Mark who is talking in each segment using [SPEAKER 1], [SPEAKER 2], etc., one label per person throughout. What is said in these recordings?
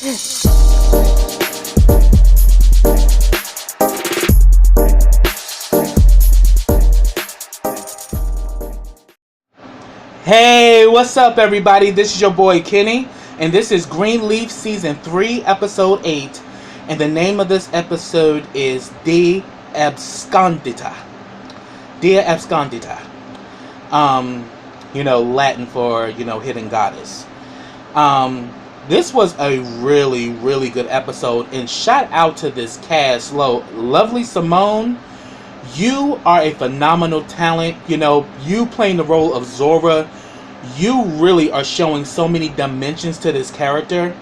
[SPEAKER 1] Hey, what's up, everybody? This is your boy Kenny, and this is Greenleaf Season 3, Episode 8. And the name of this episode is De Abscondita. De Abscondita. Latin for, hidden goddess. This was a really, really good episode, and shout out to this cast. Lovely Simone, you are a phenomenal talent. You playing the role of Zora, you really are showing so many dimensions to this character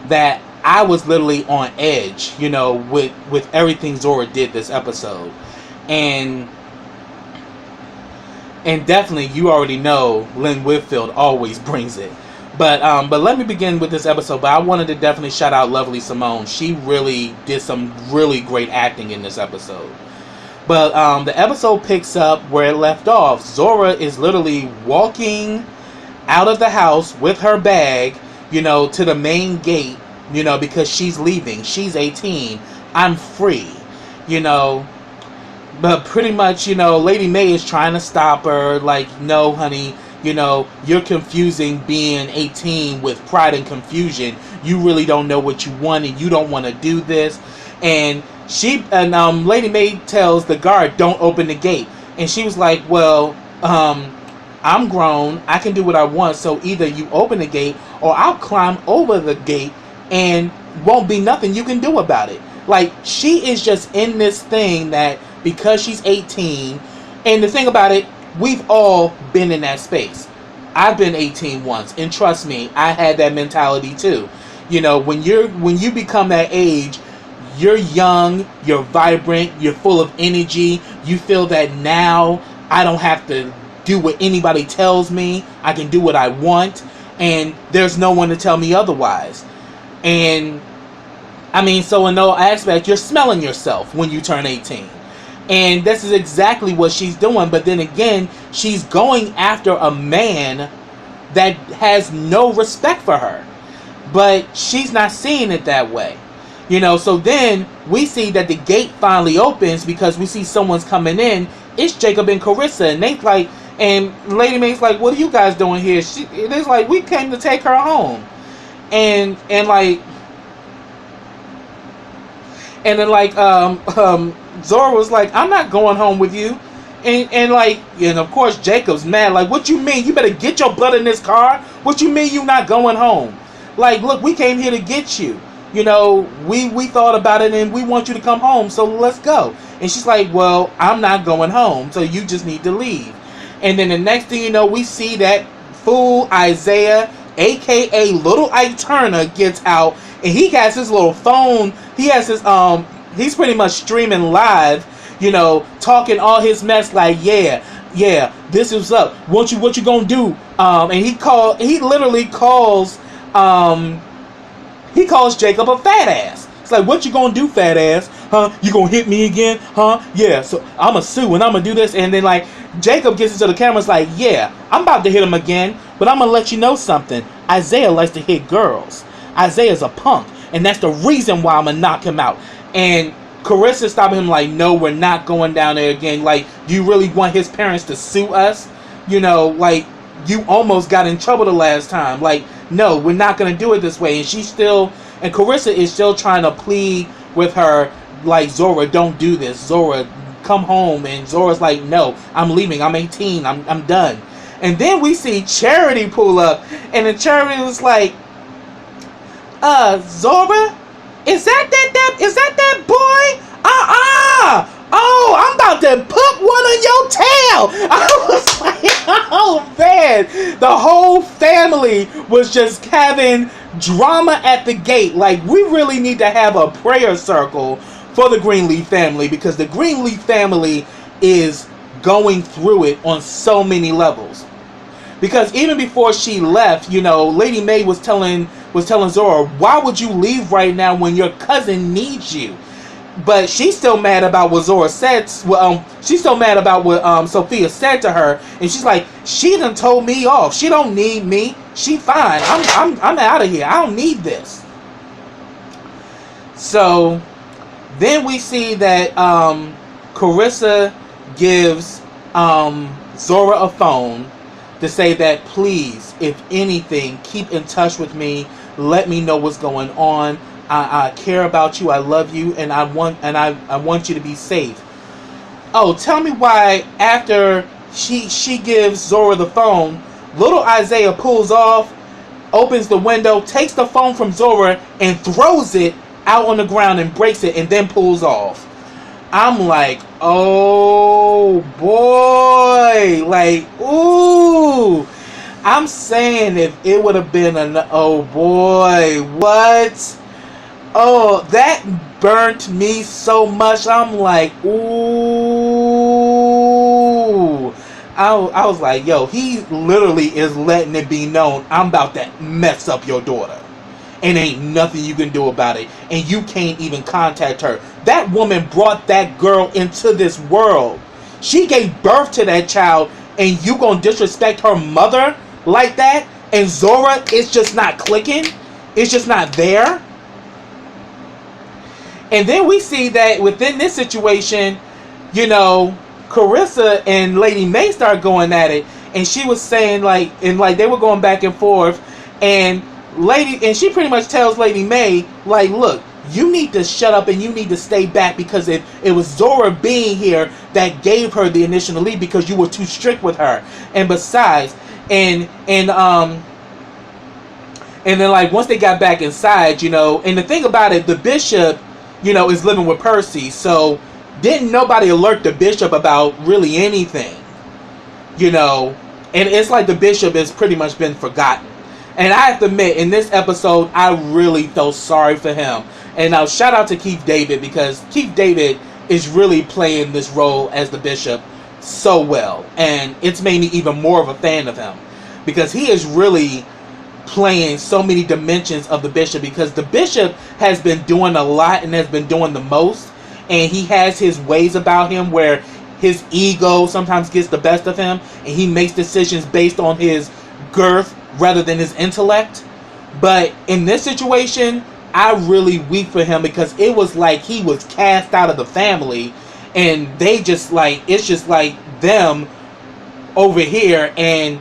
[SPEAKER 1] that I was literally on edge, with everything Zora did this episode. And definitely, you already know Lynn Whitfield always brings it. But let me begin with this episode. But I wanted to definitely shout out Lovely Simone. She really did some really great acting in this episode. But the episode picks up where it left off. Zora is literally walking out of the house with her bag, to the main gate, because she's leaving. She's 18. I'm free, But pretty much, Lady May is trying to stop her. Like, no, honey, you're confusing being 18 with pride and confusion. You really don't know what you want, and you don't want to do this. And Lady May tells the guard, don't open the gate. And she was like, well, I'm grown. I can do what I want. So either you open the gate or I'll climb over the gate and won't be nothing you can do about it. Like, she is just in this thing that because she's 18, and the thing about it, we've all been in that space. I've been 18 once, and trust me, I had that mentality too. When you become that age, you're young, you're vibrant, you're full of energy. You feel that now I don't have to do what anybody tells me. I can do what I want, and there's no one to tell me otherwise. And so in no aspect, you're smelling yourself when you turn 18. And this is exactly what she's doing. But then again, she's going after a man that has no respect for her. But she's not seeing it that way. So then we see that the gate finally opens because we see someone's coming in. It's Jacob and Carissa, and and Lady May's like, what are you guys doing here? It is like, we came to take her home. And then Zora was like, I'm not going home with you. And of course Jacob's mad, like, what you mean? You better get your butt in this car. What you mean you not going home? Like, look, we came here to get you. We thought about it and we want you to come home, so let's go. And she's like, well, I'm not going home, so you just need to leave. And then the next thing you know, we see that fool Isaiah, aka Little Ike Turner, gets out, and he has his little phone. He has his he's pretty much streaming live, talking all his mess, like, yeah, this is up. What you gonna do? And he literally calls Jacob a fat ass. It's like, what you gonna do, fat ass? Huh? You gonna hit me again? Huh? Yeah, so I'ma sue and I'ma do this. And then Jacob gets into the cameras like, yeah, I'm about to hit him again, but I'm gonna let you know something. Isaiah likes to hit girls. Isaiah's a punk, and that's the reason why I'm gonna knock him out. And Carissa stopping him like, no, we're not going down there again. Like, do you really want his parents to sue us? You almost got in trouble the last time. Like, no, we're not gonna do it this way. And Carissa is still trying to plead with her, like, Zora, don't do this. Zora, come home. And Zora's like, no, I'm leaving. I'm 18. I'm done. And then we see Charity pull up, and then Charity was like, Zora, is that boy? Oh, I'm about to put one on your tail. I was like, oh man, the whole family was just having drama at the gate. Like, we really need to have a prayer circle for the Greenleaf family, because the Greenleaf family is going through it on so many levels. Because even before she left, Lady May was telling Zora, why would you leave right now when your cousin needs you? But she's still mad about what Zora said. She's still mad about what Sophia said to her, and she's like, she done told me off. She don't need me. She fine. I'm out of here. I don't need this. So then we see that Carissa gives Zora a phone to say that, please, if anything, keep in touch with me. Let me know what's going on. I care about you. I love you, and I want you to be safe. Oh, tell me why after she gives Zora the phone, little Isaiah pulls off, opens the window, takes the phone from Zora, and throws it out on the ground and breaks it, and then pulls off. I'm like, oh boy, like, ooh. I'm saying if it would have been oh boy, what? Oh, that burnt me so much. I'm like, ooh. I was like, yo, he literally is letting it be known, I'm about to mess up your daughter. And ain't nothing you can do about it. And you can't even contact her. That woman brought that girl into this world. She gave birth to that child, and you gonna disrespect her mother like that? And Zora, it's just not clicking. It's just not there. And then we see that within this situation, you know, Carissa and Lady May start going at it, and she was saying like they were going back and forth, and she pretty much tells Lady May, like, look, you need to shut up and you need to stay back, because it was Zora being here that gave her the initial lead, because you were too strict with her. And besides, and then like once they got back inside, you know, and the thing about it, the bishop, you know, is living with Percy, so didn't nobody alert the bishop about really anything, you know, and it's like the bishop has pretty much been forgotten. And I have to admit, in this episode, I really felt sorry for him. And now shout out to Keith David, because Keith David is really playing this role as the bishop so well. And it's made me even more of a fan of him, because he is really playing so many dimensions of the bishop, because the bishop has been doing a lot and has been doing the most. And he has his ways about him where his ego sometimes gets the best of him, and he makes decisions based on his girth rather than his intellect. But in this situation, I really weep for him, because it was like he was cast out of the family, and they just like, it's just like them over here, and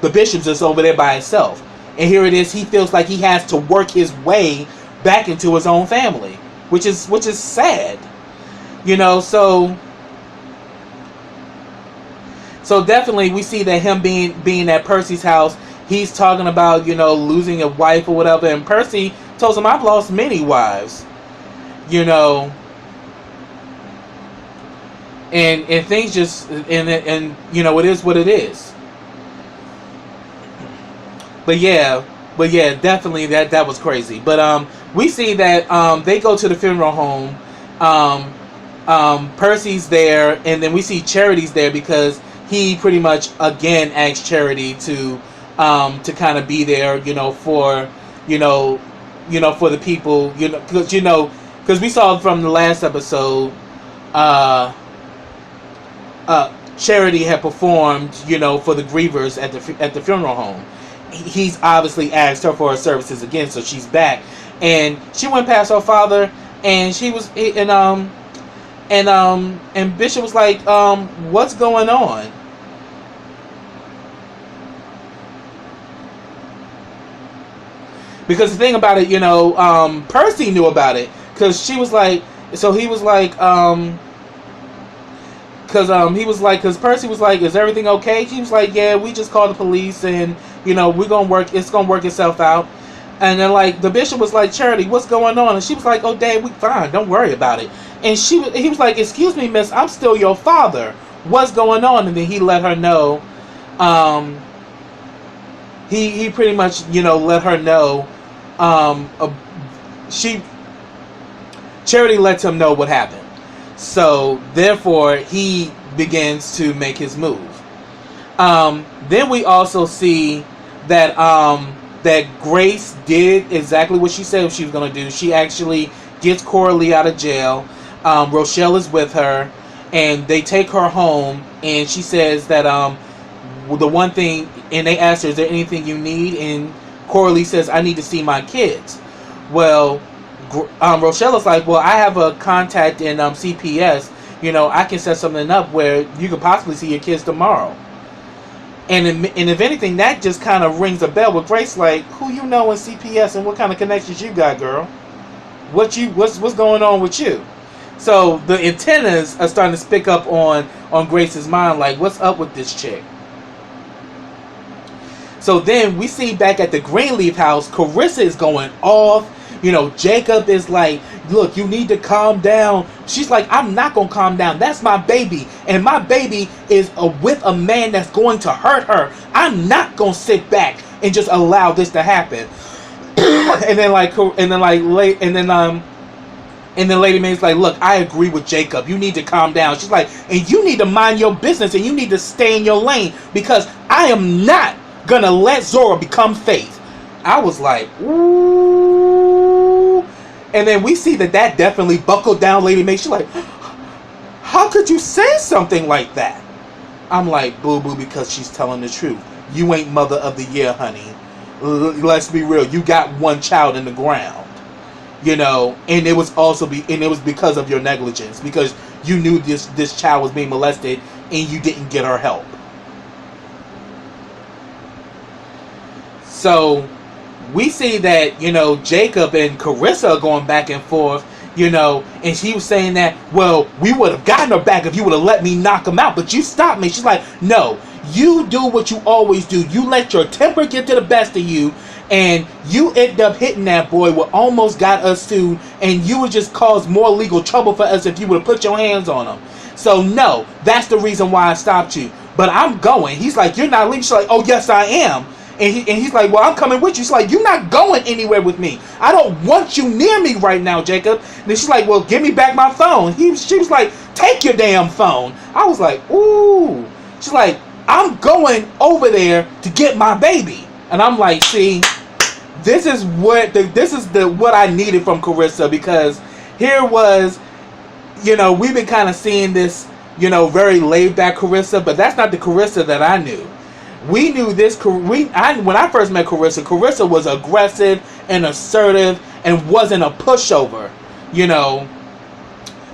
[SPEAKER 1] the bishop's just over there by himself. And here it is, he feels like he has to work his way back into his own family, which is sad, you know. So definitely we see that him being at Percy's house, he's talking about, you know, losing a wife or whatever, and Percy tells him, I've lost many wives, you know, and things just, and you know, it is what it is. But yeah, definitely that was crazy. But we see that they go to the funeral home. Percy's there, and then we see Charity's there, because he pretty much again asked Charity to kind of be there, you know, for for the people, because we saw from the last episode, Charity had performed, you know, for the grievers at the funeral home. He's obviously asked her for her services again, so she's back, and she went past her father, and she was and Bishop was like, what's going on? Because the thing about it, you know, Percy knew about it, because she was like, so he was like, because Percy was like, is everything okay? She was like, yeah, we just called the police, and you know, it's gonna work itself out. And then like the bishop was like, Charity, what's going on? And she was like, oh Dad, we fine, don't worry about it. And he was like, excuse me, miss, I'm still your father, what's going on? And then he let her know, he pretty much, you know, let her know, Charity lets him know what happened. So therefore he begins to make his move. Then we also see that that Grace did exactly what she said she was going to do. She actually gets Coralie out of jail. Rochelle is with her, and they take her home, and she says that the one thing, and they ask her, is there anything you need? And Coralie says, I need to see my kids. Well, Rochelle's like, well, I have a contact in CPS. I can set something up where you could possibly see your kids tomorrow. And if anything, that just kind of rings a bell with Grace. Like, who you know in CPS and what kind of connections you got, girl? What's going on with you? So the antennas are starting to speak up on Grace's mind. Like, what's up with this chick? So then we see back at the Greenleaf house, Carissa is going off. Jacob is like, look, you need to calm down. She's like, I'm not going to calm down. That's my baby. And my baby is with a man that's going to hurt her. I'm not going to sit back and just allow this to happen. and then Lady May's like, look, I agree with Jacob. You need to calm down. She's like, and you need to mind your business and you need to stay in your lane because I am not going to let Zora become Faith. I was like, ooh. And then we see that definitely buckled down Lady May. She's like, how could you say something like that? I'm like, boo-boo, because she's telling the truth. You ain't mother of the year, honey. Let's be real. You got one child in the ground. And it was because of your negligence. Because you knew this child was being molested and you didn't get her help. So we see that, Jacob and Carissa are going back and forth, and she was saying that, well, we would have gotten her back if you would have let me knock him out, but you stopped me. She's like, no, you do what you always do. You let your temper get to the best of you, and you end up hitting that boy what almost got us sued, and you would just cause more legal trouble for us if you would have put your hands on him. So, no, that's the reason why I stopped you. But I'm going. He's like, you're not leaving. She's like, oh, yes, I am. And he's like, well, I'm coming with you. She's like, you're not going anywhere with me. I don't want you near me right now, Jacob. And then she's like, well, give me back my phone. She was like, take your damn phone. I was like, ooh. She's like, I'm going over there to get my baby. And I'm like, see, this is what I needed from Carissa, because here was, we've been kind of seeing this, very laid back Carissa, but that's not the Carissa that I knew. We knew this. When I first met Carissa was aggressive and assertive and wasn't a pushover,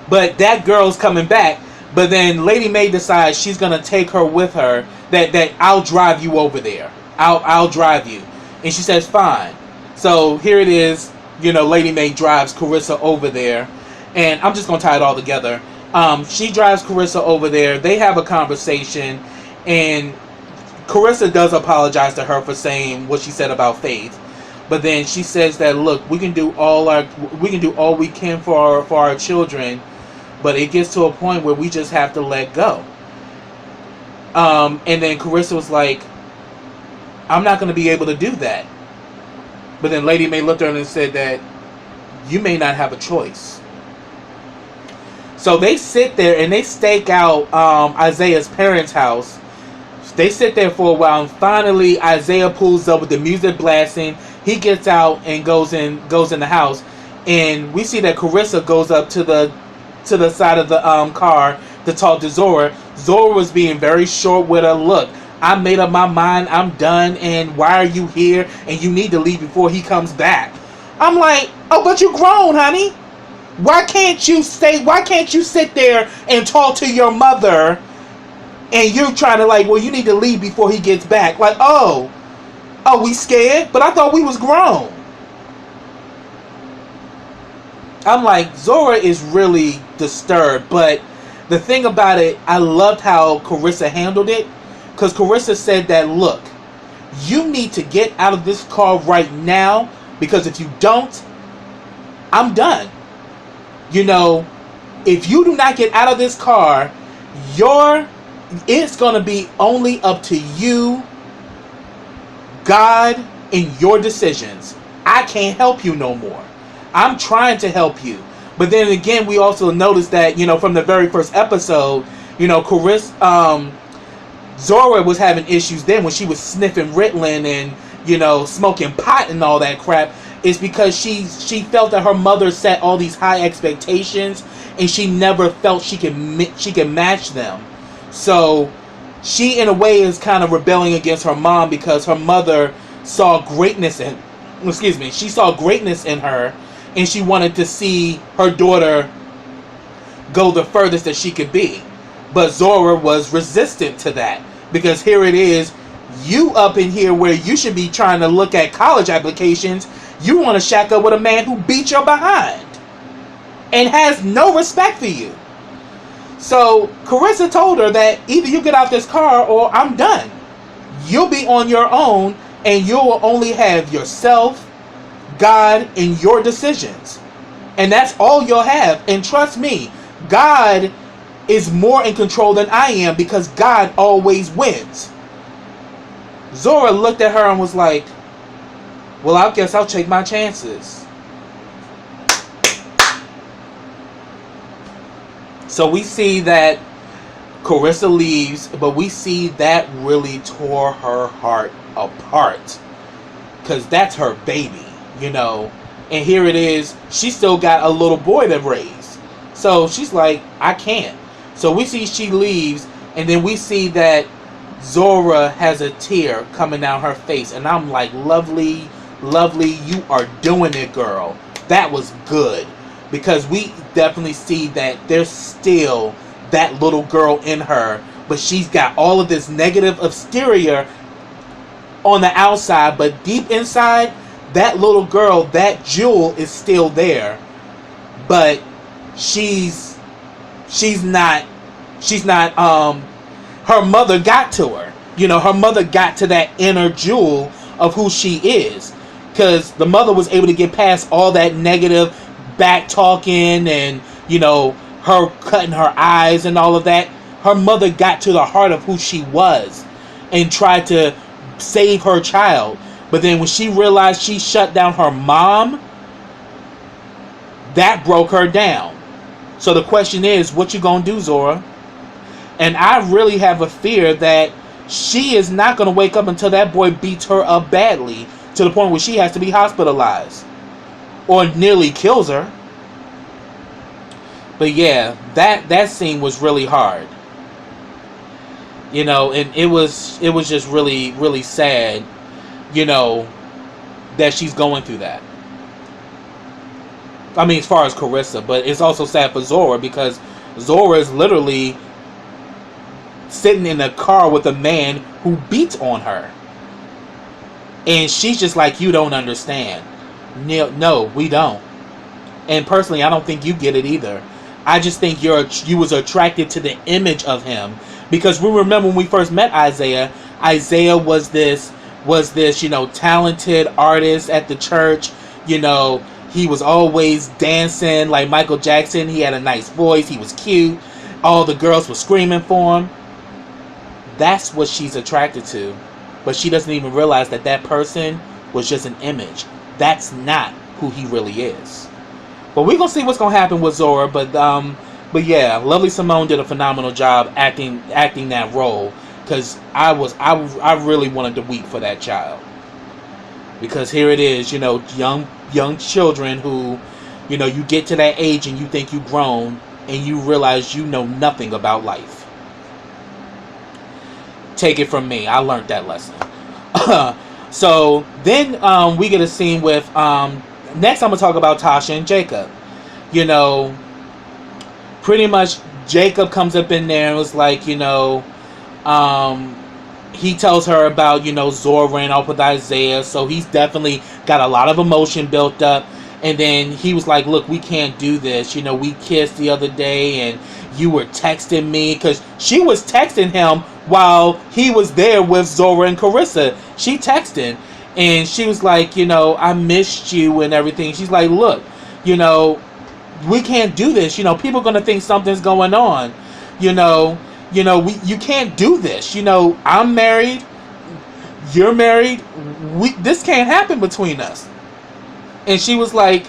[SPEAKER 1] But that girl's coming back. But then Lady May decides she's gonna take her with her. That I'll drive you over there. I'll drive you, and she says fine. So here it is. Lady May drives Carissa over there, and I'm just gonna tie it all together. She drives Carissa over there. They have a conversation, and Carissa does apologize to her for saying what she said about Faith, but then she says that, look, we can do all we can for our children, but it gets to a point where we just have to let go. And then Carissa was like, I'm not going to be able to do that. But then Lady May looked at her and said that you may not have a choice. So they sit there and they stake out Isaiah's parents' house. They sit there for a while, and finally Isaiah pulls up with the music blasting. He gets out and goes in the house, and we see that Carissa goes up to the side of the car to talk to Zora. Zora was being very short with her. Look, I made up my mind. I'm done, and why are you here? And you need to leave before he comes back. I'm like, oh, but you grown, honey. Why can't you stay? Why can't you sit there and talk to your mother? And you're trying to well, you need to leave before he gets back. Like, oh, we scared? But I thought we was grown. I'm like, Zora is really disturbed. But the thing about it, I loved how Carissa handled it. Because Carissa said that, look, you need to get out of this car right now. Because if you don't, I'm done. If you do not get out of this car, it's going to be only up to you, God, and your decisions. I can't help you no more. I'm trying to help you. But then again, we also noticed that, from the very first episode, Carissa, Zora was having issues then when she was sniffing Ritalin and, smoking pot and all that crap. It's because she felt that her mother set all these high expectations and she never felt she can match them. So she, in a way, is kind of rebelling against her mom because her mother saw greatness in her, and she wanted to see her daughter go the furthest that she could be. But Zora was resistant to that, because here it is, you up in here where you should be trying to look at college applications, you want to shack up with a man who beat your behind and has no respect for you. So Carissa told her that either you get out this car or I'm done. You'll be on your own, and you will only have yourself, God, and your decisions. And that's all you'll have. And trust me, God is more in control than I am, because God always wins. Zora looked at her and was like, well, I guess I'll take my chances. So we see that Carissa leaves, but we see that really tore her heart apart, because that's her baby, you know. And here it is, she still got a little boy to raise. So she's like, I can't. So we see she leaves, and then we see that Zora has a tear coming down her face. And I'm like, lovely, lovely, you are doing it, girl. That was good. Because we definitely see that there's still that little girl in her, but she's got all of this negative exterior on the outside, but deep inside, that little girl, that jewel is still there. But she's not her mother got to her. You know, her mother got to that inner jewel of who she is, because the mother was able to get past all that negative back talking and, you know, her cutting her eyes and all of that. Her mother got to the heart of who she was and tried to save her child. But then when she realized she shut down her mom, that broke her down. So the question is, what you gonna do, Zora? And I really have a fear that she is not gonna wake up until that boy beats her up badly, to the point where she has to be hospitalized or nearly kills her. But yeah, that scene was really hard. You know, and it was just really, really sad, you know, that she's going through that. I mean, as far as Carissa, but it's also sad for Zora, because Zora is literally sitting in a car with a man who beats on her. And she's just like, you don't understand. No, we don't. And personally, I don't think you get it either. I just think you was attracted to the image of him, because we remember when we first met Isaiah. Isaiah was this, you know, talented artist at the church. You know, he was always dancing like Michael Jackson. He had a nice voice. He was cute. All the girls were screaming for him. That's what she's attracted to. But she doesn't even realize that that person was just an image. That's not who he really is. But we're gonna see what's gonna happen with Zora. But yeah, Lovely Simone did a phenomenal job acting that role, because I really wanted to weep for that child, because here it is, you know, young children who, you know, you get to that age and you think you've grown and you realize you know nothing about life. Take it from me, I learned that lesson. So then we get a scene with next I'm gonna talk about Tasha and Jacob. You know, pretty much Jacob comes up in there and was like, you know, he tells her about, you know, Zora ran off with Isaiah, so he's definitely got a lot of emotion built up. And then he was like, look, we can't do this. You know, we kissed the other day and you were texting me, because she was texting him while he was there with Zora and Carissa. She texted and she was like, you know, I missed you and everything. She's like, look, you know, we can't do this. You know, people are going to think something's going on. You you can't do this. You know, I'm married. You're married. This can't happen between us. And she was like,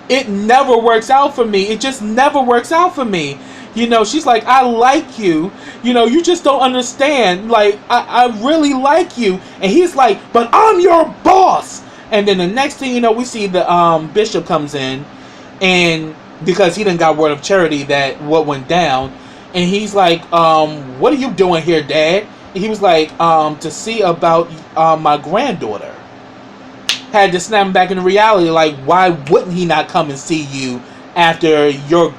[SPEAKER 1] it never works out for me. It just never works out for me. You know, she's like, I like you. You know, you just don't understand. Like, I really like you. And he's like, but I'm your boss. And then the next thing you know, we see the bishop comes in, and because he done got word of Charity that what went down, and he's like, what are you doing here, Dad? And he was like, to see about my granddaughter. had to snap him back into reality. Like, why wouldn't he not come and see you after your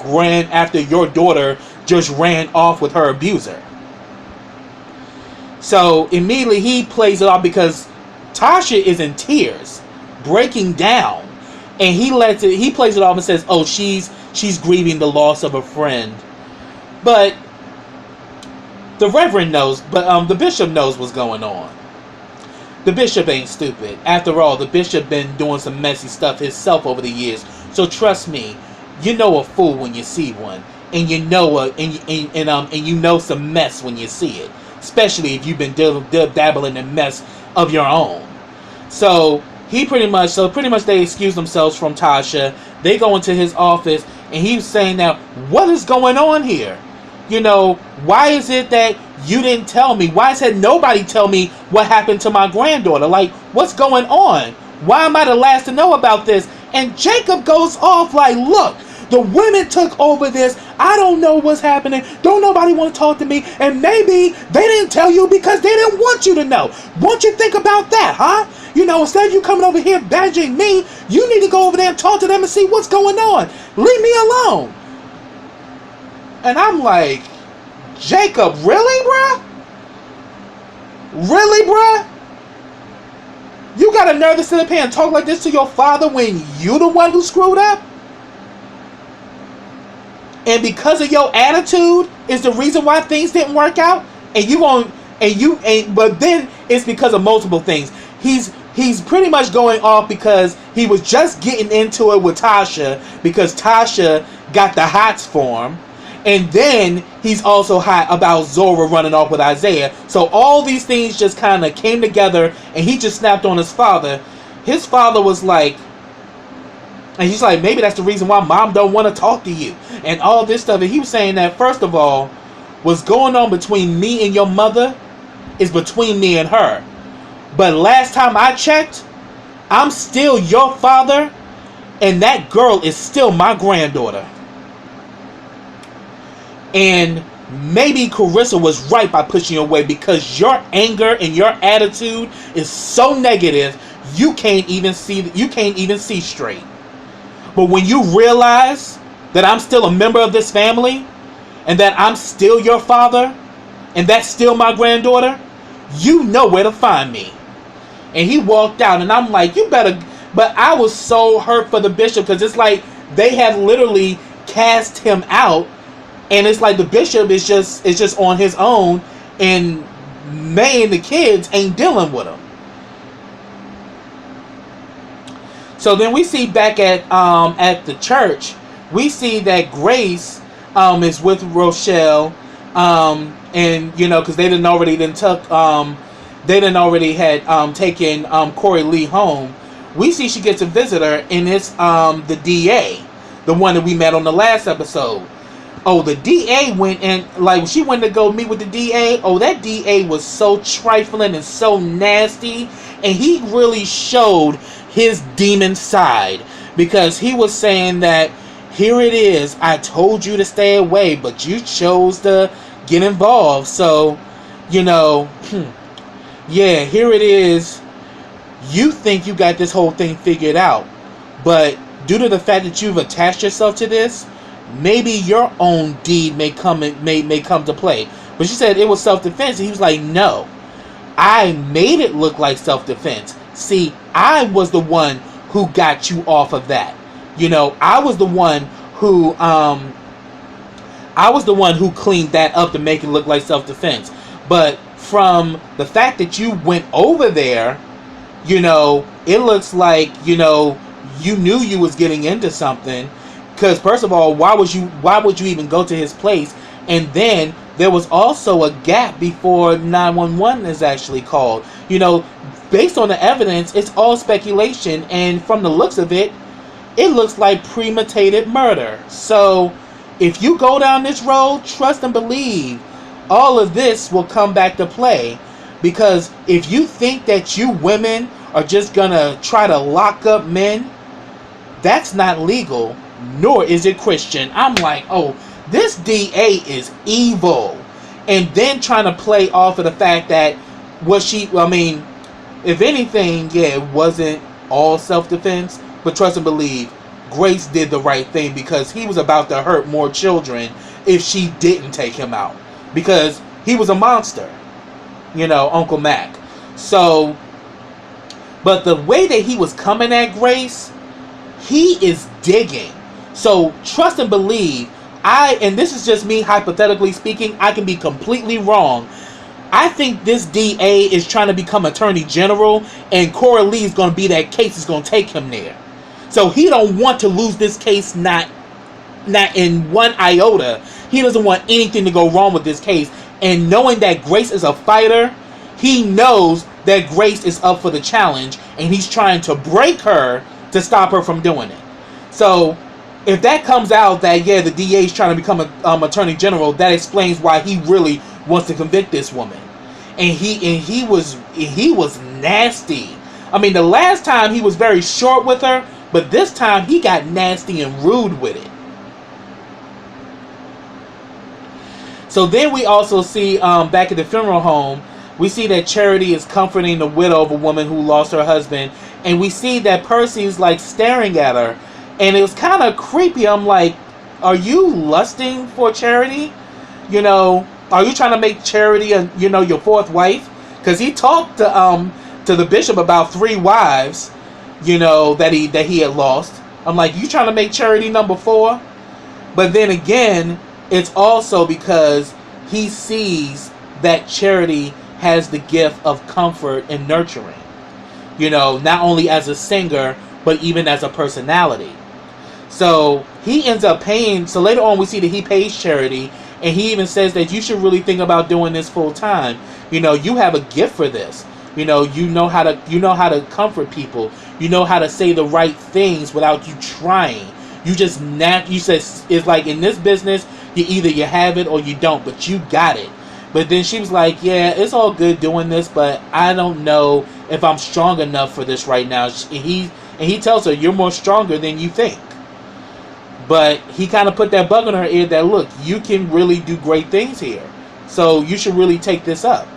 [SPEAKER 1] daughter just ran off with her abuser? So immediately he plays it off because Tasha is in tears, breaking down, and he plays it off and says, "Oh, she's grieving the loss of a friend." But the Reverend knows, but the Bishop knows what's going on. The Bishop ain't stupid. After all, the Bishop been doing some messy stuff himself over the years. So trust me, you know a fool when you see one, and you know you know some mess when you see it. Especially if you've been dabbling in mess of your own. So pretty much they excuse themselves from Tasha. They go into his office, and he's saying, now, what is going on here? You know, why is it that you didn't tell me? Why said nobody tell me what happened to my granddaughter? Like, what's going on? Why am I the last to know about this? And Jacob goes off like, look, the women took over this. I don't know what's happening. Don't nobody want to talk to me. And maybe they didn't tell you because they didn't want you to know. Won't you think about that, huh? You know, instead of you coming over here badgering me, you need to go over there and talk to them and see what's going on. Leave me alone. And I'm like, Jacob, really, bruh? Really, bruh? You got a nerve to sit up here and talk like this to your father when you the one who screwed up? And because of your attitude is the reason why things didn't work out? But then it's because of multiple things. He's pretty much going off because he was just getting into it with Tasha because Tasha got the hots for him. And then he's also hot about Zora running off with Isaiah. So all these things just kind of came together, and he just snapped on his father. His father was like, and he's like, maybe that's the reason why mom don't want to talk to you. And all this stuff. And he was saying that, first of all, what's going on between me and your mother is between me and her. But last time I checked, I'm still your father, and that girl is still my granddaughter. And maybe Carissa was right by pushing you away because your anger and your attitude is so negative you can't even see straight. But when you realize that I'm still a member of this family and that I'm still your father and that's still my granddaughter, you know where to find me. And he walked out, and I'm like, you better. But I was so hurt for the bishop because it's like they have literally cast him out. And it's like the bishop is just on his own, and May and the kids ain't dealing with him. So then we see back at the church, we see that Grace is with Rochelle, and you know, because they didn't already had taken Coralie home. We see she gets a visitor, and it's the DA, the one that we met on the last episode. Oh, the DA went and, like, she went to go meet with the DA. Oh, that DA was so trifling and so nasty. And he really showed his demon side. Because he was saying that, here it is, I told you to stay away, but you chose to get involved. So, you know, yeah, here it is. You think you got this whole thing figured out. But due to the fact that you've attached yourself to this, maybe your own deed may come to play. But she said it was self-defense, and he was like, no, I made it look like self-defense. See, I was the one who got you off of that. You know, I was the one who cleaned that up to make it look like self-defense. But from the fact that you went over there, you know, it looks like, you know, you knew you was getting into something. Because first of all, why would you even go to his place? And then there was also a gap before 911 is actually called. You know, based on the evidence, it's all speculation, and from the looks of it, it looks like premeditated murder. So if you go down this road, trust and believe, all of this will come back to play. Because if you think that you women are just gonna try to lock up men, that's not legal. Nor is it Christian. I'm like, oh, this DA is evil. And then trying to play off of the fact that if anything, yeah, it wasn't all self-defense, but trust and believe, Grace did the right thing because he was about to hurt more children if she didn't take him out. Because he was a monster, Uncle Mac. So, but the way that he was coming at Grace, he is digging. So trust and believe, and this is just me hypothetically speaking, I can be completely wrong. I think this DA is trying to become Attorney General, and Coralie is going to be that case is going to take him there. So he don't want to lose this case, not in one iota. He doesn't want anything to go wrong with this case. And knowing that Grace is a fighter, he knows that Grace is up for the challenge, and he's trying to break her to stop her from doing it. So if that comes out that, yeah, the DA is trying to become a Attorney General, that explains why he really wants to convict this woman. And he was nasty. I mean, the last time he was very short with her, but this time he got nasty and rude with it. So then we also see back at the funeral home, we see that Charity is comforting the widow of a woman who lost her husband, and we see that Percy's like staring at her, and it was kind of creepy. I'm like, are you lusting for Charity? Are you trying to make Charity your fourth wife? Because he talked to the bishop about 3 wives, that he had lost. I'm like, you trying to make Charity number 4? But then again, it's also because he sees that Charity has the gift of comfort and nurturing. Not only as a singer, but even as a personality. So he ends up paying. So later on, we see that he pays Charity, and he even says that you should really think about doing this full time. You have a gift for this. You know how to comfort people. You know how to say the right things without you trying. You said it's like in this business, you have it or you don't, but you got it. But then she was like, yeah, it's all good doing this, but I don't know if I'm strong enough for this right now. And he tells her, you're more stronger than you think. But he kind of put that bug in her ear that, look, you can really do great things here. So you should really take this up.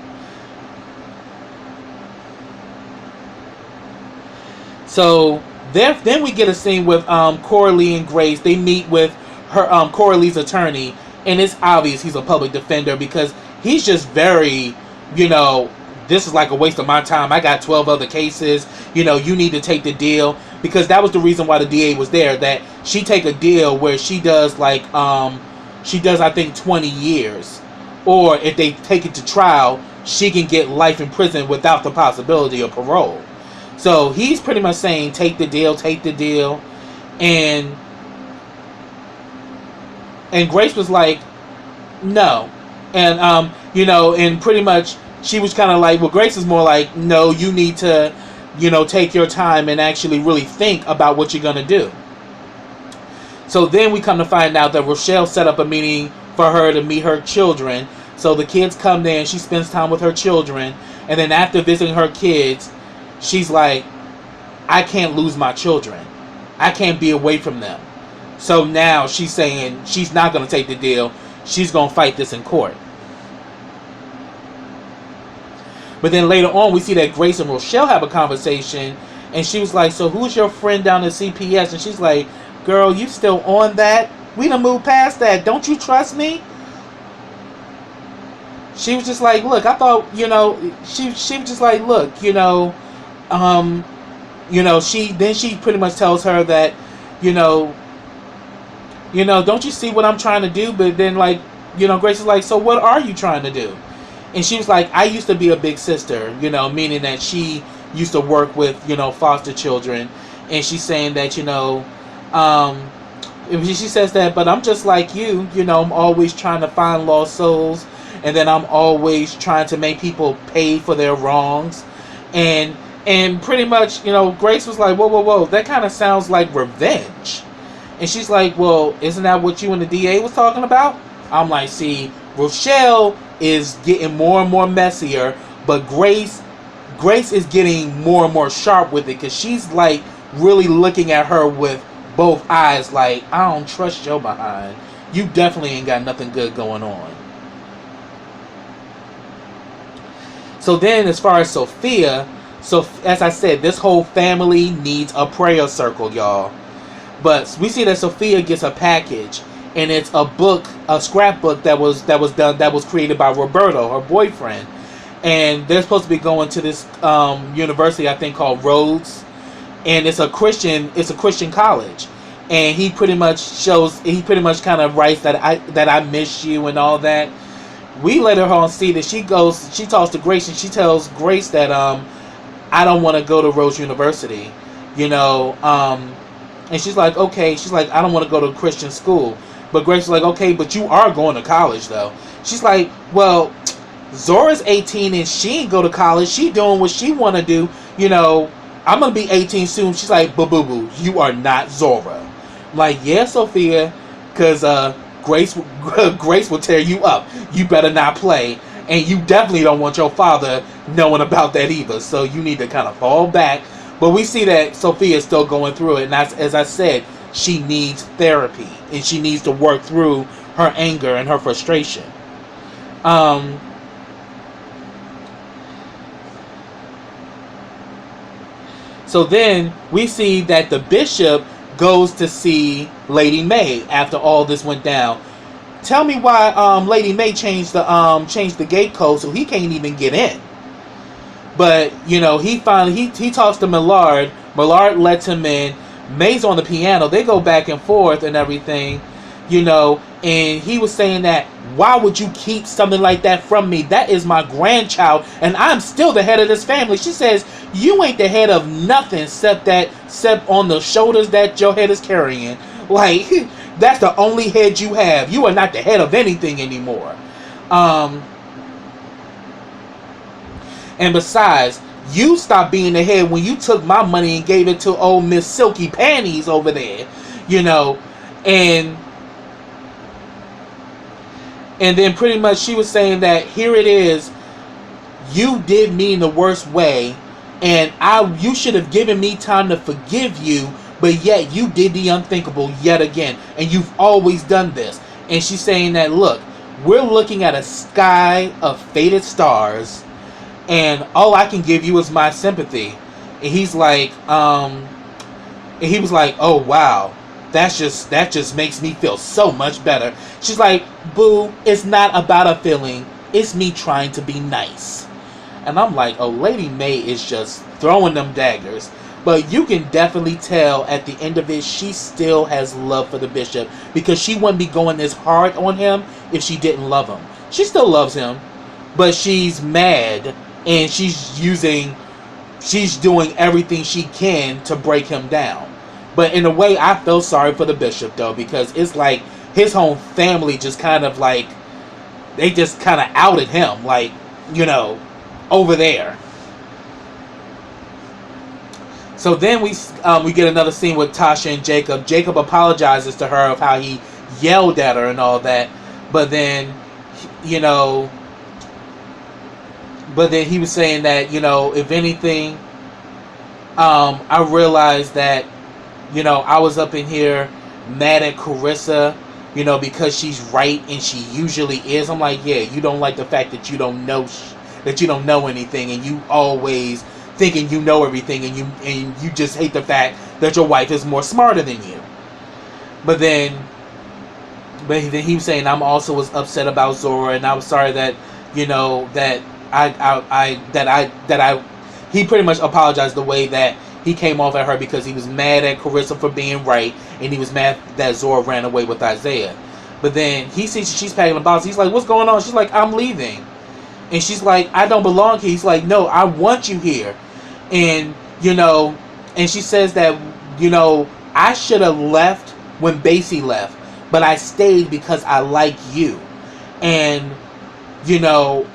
[SPEAKER 1] So then we get a scene with Coralie and Grace. They meet with her Coralie's attorney, and it's obvious he's a public defender because he's just very, this is like a waste of my time. I got 12 other cases. You need to take the deal. Because that was the reason why the DA was there. That she take a deal where she does I think 20 years. Or if they take it to trial, she can get life in prison without the possibility of parole. So he's pretty much saying, take the deal. And Grace was like, no. And, and pretty much she was kind of like, well, Grace is more like, no, you need to, take your time and actually really think about what you're going to do. So then we come to find out that Rochelle set up a meeting for her to meet her children. So the kids come there and she spends time with her children. And then after visiting her kids, she's like, I can't lose my children. I can't be away from them. So now she's saying she's not going to take the deal. She's going to fight this in court. But then later on, we see that Grace and Rochelle have a conversation. And she was like, so who's your friend down at CPS? And she's like, girl, you still on that? We done moved past that. Don't you trust me? She was just like, look, I thought, she was just like, look, she pretty much tells her that, don't you see what I'm trying to do? But then Grace is like, so what are you trying to do? And she was like, I used to be a big sister, meaning that she used to work with, foster children. And she's saying that, she says that, but I'm just like you, I'm always trying to find lost souls. And then I'm always trying to make people pay for their wrongs. And pretty much, Grace was like, whoa, that kind of sounds like revenge. And she's like, well, isn't that what you and the DA was talking about? I'm like, see, Rochelle is getting more and more messier, but Grace is getting more and more sharp with it, because she's like really looking at her with both eyes like, I don't trust your behind. You definitely ain't got nothing good going on. So then as far as Sophia So as I said, this whole family needs a prayer circle, y'all. But we see that Sophia gets a package, and it's a book, a scrapbook that was created by Roberto, her boyfriend, and they're supposed to be going to this university, I think, called Rhodes, and it's a Christian college, and he pretty much kind of writes that I miss you and all that. We let her on see that she talks to Grace, and she tells Grace that I don't want to go to Rhodes University, you know. And she's like, okay. She's like, I don't want to go to a Christian school. But Grace is like, okay, but you are going to college, though. She's like, well, Zora's 18 and she ain't go to college. She doing what she want to do. You know, I'm going to be 18 soon. She's like, boo-boo-boo, you are not Zora. I'm like, yeah, Sophia, because Grace will tear you up. You better not play. And you definitely don't want your father knowing about that either. So you need to kind of fall back. But we see that Sophia is still going through it. And as I said, she needs therapy. And she needs to work through her anger and her frustration. So then we see that the bishop goes to see Lady May after all this went down. Tell me why Lady May changed the gate code so he can't even get in. But, you know, he talks to Millard. Millard lets him in. May's on the piano. They go back and forth and everything, you know. And he was saying that, why would you keep something like that from me? That is my grandchild, and I'm still the head of this family. She says, you ain't the head of nothing except on the shoulders that your head is carrying. Like, that's the only head you have. You are not the head of anything anymore. And besides, you stopped being the head when you took my money and gave it to old Miss Silky Panties over there, you know. And then pretty much she was saying that here it is, you did me in the worst way, and you should have given me time to forgive you, but yet you did the unthinkable yet again, and you've always done this. And she's saying that, look, we're looking at a sky of faded stars, and all I can give you is my sympathy. And he's like, he was like, oh wow, that just makes me feel so much better. She's like, boo, it's not about a feeling, it's me trying to be nice. And I'm like, oh, Lady May is just throwing them daggers. But you can definitely tell at the end of it, she still has love for the bishop, because she wouldn't be going this hard on him if she didn't love him. She still loves him, but she's mad, and she's doing everything she can to break him down. But in a way, I feel sorry for the bishop, though, because it's like his whole family just kind of like, they just kind of outed him, like, you know, over there. So then we get another scene with Tasha and Jacob. Jacob apologizes to her of how he yelled at her and all that, but then, you know, he was saying that, you know, if anything, I realized that, you know, I was up in here mad at Carissa, you know, because she's right and she usually is. I'm like, yeah, you don't like the fact that you don't know anything, and you always thinking you know everything, and you just hate the fact that your wife is more smarter than you. But then he was saying, I'm also was upset about Zora, and I was sorry that, you know, that he pretty much apologized the way that he came off at her, because he was mad at Carissa for being right, and he was mad that Zora ran away with Isaiah. But then he sees she's packing a box. He's like, what's going on? She's like, I'm leaving. And she's like, I don't belong here. He's like, no, I want you here. And, you know, and she says that, you know, I should have left when Basie left, but I stayed because I like you. And, you know,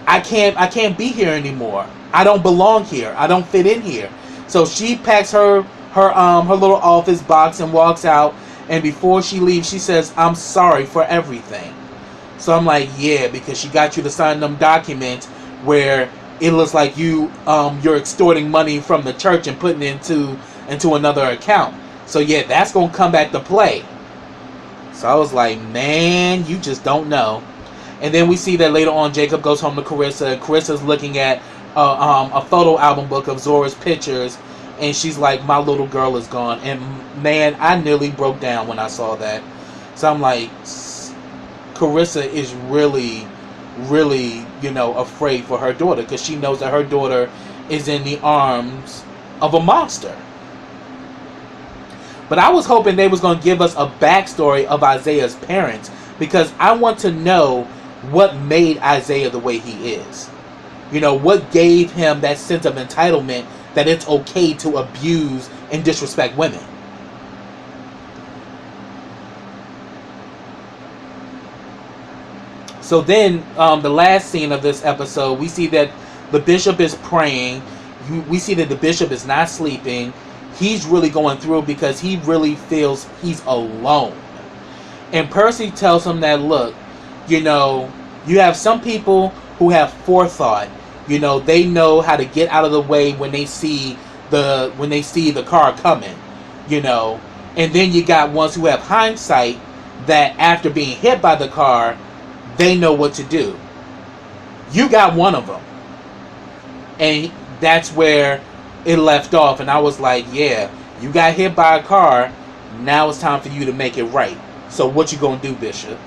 [SPEAKER 1] I can't be here anymore. I don't belong here. I don't fit in here. So she packs her little office box and walks out. And before she leaves, she says, I'm sorry for everything. So I'm like, yeah, because she got you to sign them documents where it looks like you're extorting money from the church and putting it into another account. So yeah, that's gonna come back to play. So I was like, man, you just don't know. And then we see that later on, Jacob goes home to Carissa. Carissa's looking at a photo album book of Zora's pictures, and she's like, my little girl is gone. And man, I nearly broke down when I saw that. So I'm like, Carissa is really, really, afraid for her daughter, because she knows that her daughter is in the arms of a monster. But I was hoping they was going to give us a backstory of Isaiah's parents, because I want to know what made Isaiah the way he is. What gave him that sense of entitlement that it's okay to abuse and disrespect women. So then, the last scene of this episode, we see that the bishop is praying. We see that the bishop is not sleeping. He's really going through because he really feels he's alone. And Percy tells him that, look, you have some people who have forethought. They know how to get out of the way when they see the car coming. And then you got ones who have hindsight, that after being hit by the car, they know what to do. You got one of them. And that's where it left off. And I was like, yeah, you got hit by a car. Now it's time for you to make it right. So what you gonna do, Bishop?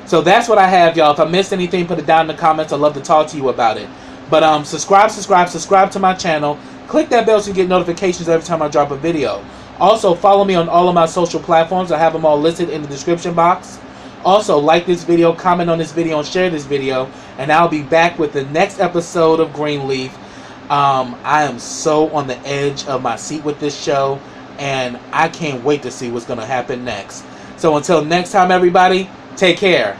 [SPEAKER 1] So that's what I have, y'all. If I missed anything, put it down in the comments. I'd love to talk to you about it. But subscribe to my channel. Click that bell so you get notifications every time I drop a video. Also, follow me on all of my social platforms. I have them all listed in the description box. Also, like this video, comment on this video, and share this video. And I'll be back with the next episode of Greenleaf. I am so on the edge of my seat with this show, and I can't wait to see what's going to happen next. So until next time, everybody, take care.